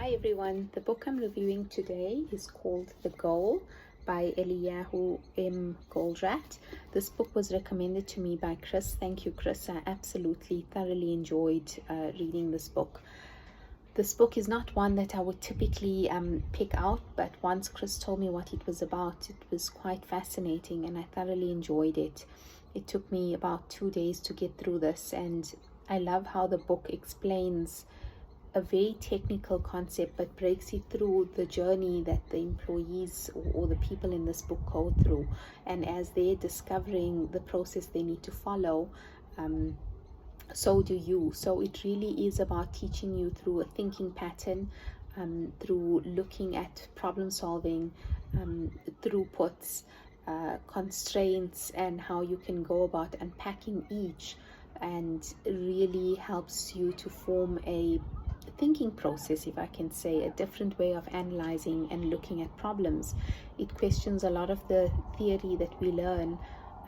Hi everyone, the book I'm reviewing today is called The Goal by Eliyahu Goldratt. This book was recommended to me by Chris. Thank you, Chris. I absolutely thoroughly enjoyed reading this book. This book is not one that I would typically pick out, but once Chris told me what it was about, it was quite fascinating and I thoroughly enjoyed it. It took me about 2 days to get through this, and I love how the book explains a very technical concept but breaks it through the journey that the employees or the people in this book go through, and as they're discovering the process they need to follow, so do you. So it really is about teaching you through a thinking pattern, through looking at problem solving, throughputs, constraints, and how you can go about unpacking each, and really helps you to form a thinking process, if I can say, a different way of analyzing and looking at problems. It questions a lot of the theory that we learn,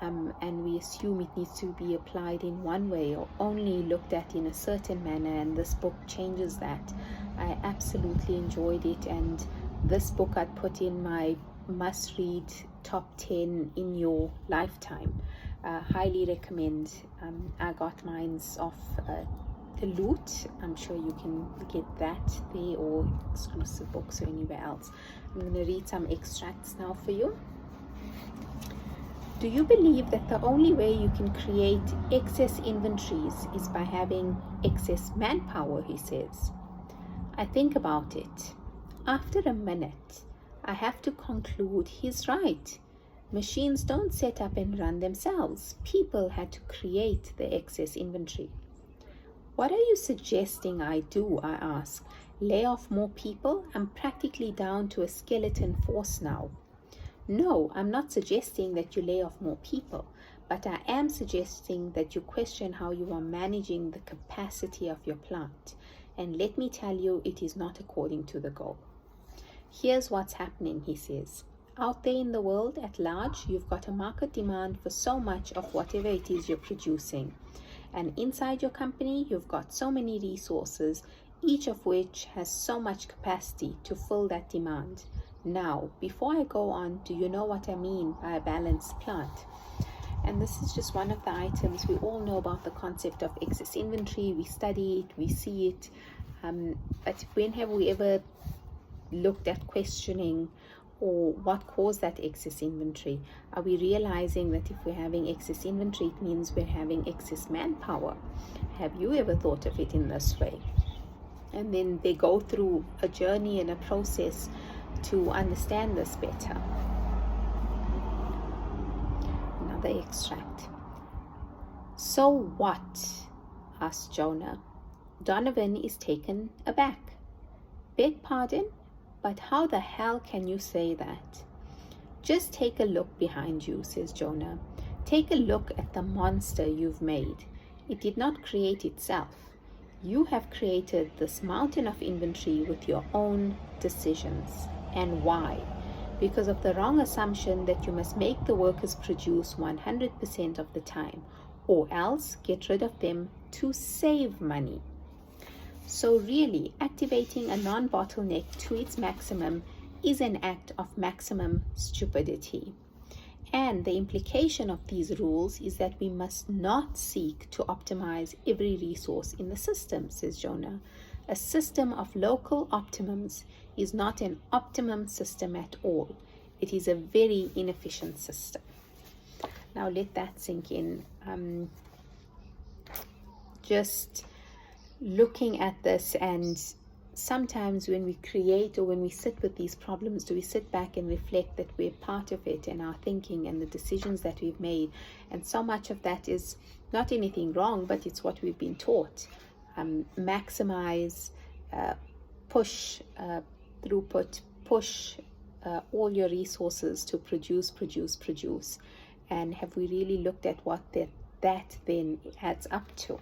and we assume it needs to be applied in one way or only looked at in a certain manner, and this book changes that. I absolutely enjoyed it, and this book I'd put in my must-read top 10 in your lifetime. Highly recommend. I got mine's off the Loot. I'm sure you can get that there, or exclusive books or anywhere else. I'm going to read some extracts now for you. Do you believe that the only way you can create excess inventories is by having excess manpower? He says. I think about it. After a minute, I have to conclude he's right. Machines don't set up and run themselves. People had to create the excess inventory. What are you suggesting I do? I ask. Lay off more people? I'm practically down to a skeleton force now. No, I'm not suggesting that you lay off more people, but I am suggesting that you question how you are managing the capacity of your plant. And let me tell you, it is not according to the goal. Here's what's happening, he says. Out there in the world at large, you've got a market demand for so much of whatever it is you're producing. And inside your company, you've got so many resources, each of which has so much capacity to fill that demand. Now, before I go on, do you know what I mean by a balanced plant? And this is just one of the items. We all know about the concept of excess inventory. We study it, we see it. But when have we ever looked at questioning or what caused that excess inventory? Are we realizing that if we're having excess inventory, it means we're having excess manpower? Have you ever thought of it in this way? And then they go through a journey and a process to understand this better. Another extract. So what? Asked Jonah. Donovan is taken aback. Beg pardon? But how the hell can you say that? Just take a look behind you, says Jonah. Take a look at the monster you've made. It did not create itself. You have created this mountain of inventory with your own decisions. And why? Because of the wrong assumption that you must make the workers produce 100% of the time, or else get rid of them to save money. So really, activating a non-bottleneck to its maximum is an act of maximum stupidity. And the implication of these rules is that we must not seek to optimize every resource in the system, says Jonah. A system of local optimums is not an optimum system at all. It is a very inefficient system. Now let that sink in. Just looking at this, and sometimes when we create or when we sit with these problems, do we sit back and reflect that we're part of it and our thinking and the decisions that we've made? And so much of that is not anything wrong, but it's what we've been taught. Maximize, push throughput, push all your resources to produce. And have we really looked at what that then adds up to?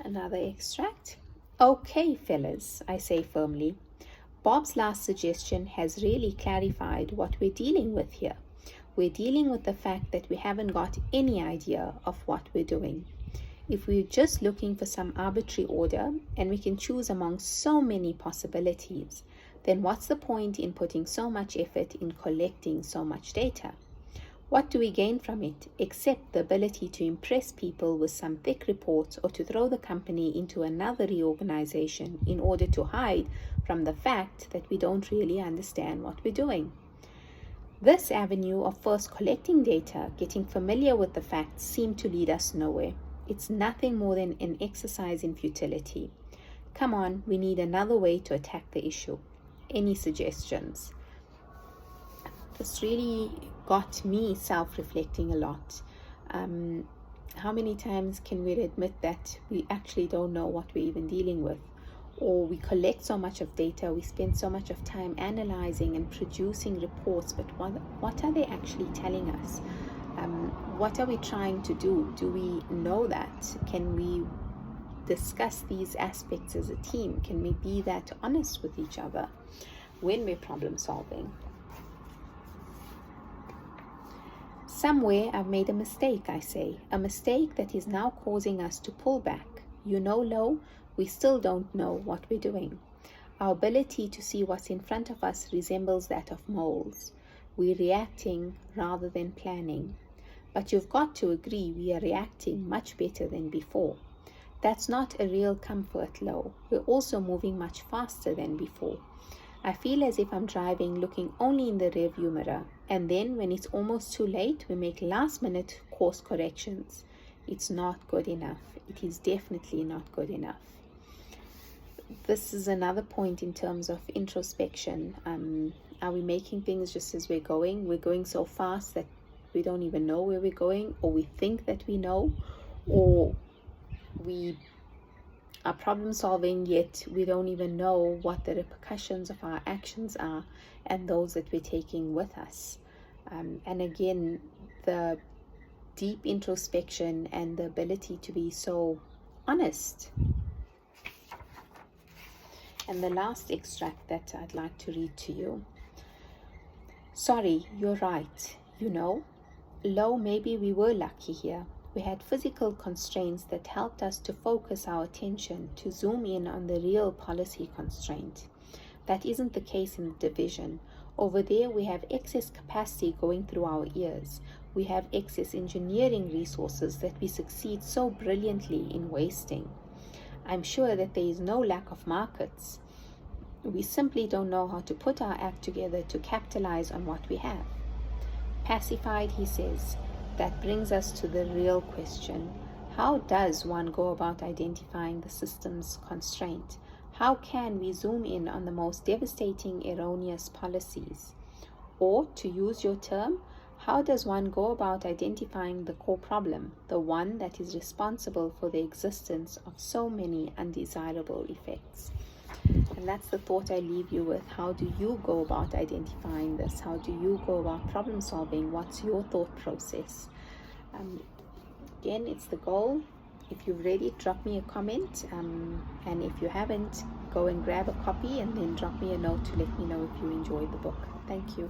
Another extract. Okay, fellas, I say firmly. Bob's last suggestion has really clarified what we're dealing with here. We're dealing with the fact that we haven't got any idea of what we're doing. If we're just looking for some arbitrary order and we can choose among so many possibilities, then what's the point in putting so much effort in collecting so much data? What do we gain from it except the ability to impress people with some thick reports or to throw the company into another reorganization in order to hide from the fact that we don't really understand what we're doing? This avenue of first collecting data, getting familiar with the facts, seemed to lead us nowhere. It's nothing more than an exercise in futility. Come on, we need another way to attack the issue. Any suggestions? This really got me self-reflecting a lot. How many times can we admit that we actually don't know what we're even dealing with? Or we collect so much of data, we spend so much of time analyzing and producing reports, but what are they actually telling us? What are we trying to do? Do we know that? Can we discuss these aspects as a team? Can we be that honest with each other when we're problem solving? Somewhere I've made a mistake, I say, a mistake that is now causing us to pull back. Lo, we still don't know what we're doing. Our ability to see what's in front of us resembles that of moles. We're reacting rather than planning. But you've got to agree we are reacting much better than before. That's not a real comfort, Lo. We're also moving much faster than before. I feel as if I'm driving looking only in the rearview mirror, and then when it's almost too late, we make last-minute course corrections. It's not good enough. It is definitely not good enough. This is another point in terms of introspection. Are we making things just as we're going? We're going so fast that we don't even know where we're going, or we think that we know, or we are problem solving, yet we don't even know what the repercussions of our actions are and those that we're taking with us. And again, the deep introspection and the ability to be so honest. And the last extract that I'd like to read to you. Sorry, you're right. Lo, maybe we were lucky here. We had physical constraints that helped us to focus our attention, to zoom in on the real policy constraint. That isn't the case in the division. Over there, we have excess capacity going through our ears. We have excess engineering resources that we succeed so brilliantly in wasting. I'm sure that there is no lack of markets. We simply don't know how to put our act together to capitalize on what we have. Pacified, he says, that brings us to the real question. How does one go about identifying the system's constraint? How can we zoom in on the most devastating erroneous policies? Or, to use your term, how does one go about identifying the core problem, the one that is responsible for the existence of so many undesirable effects? And that's the thought I leave you with. How do you go about identifying this? How do you go about problem solving? What's your thought process? Again, it's the goal. If you've read it, drop me a comment. And if you haven't, go and grab a copy and then drop me a note to let me know if you enjoyed the book. Thank you.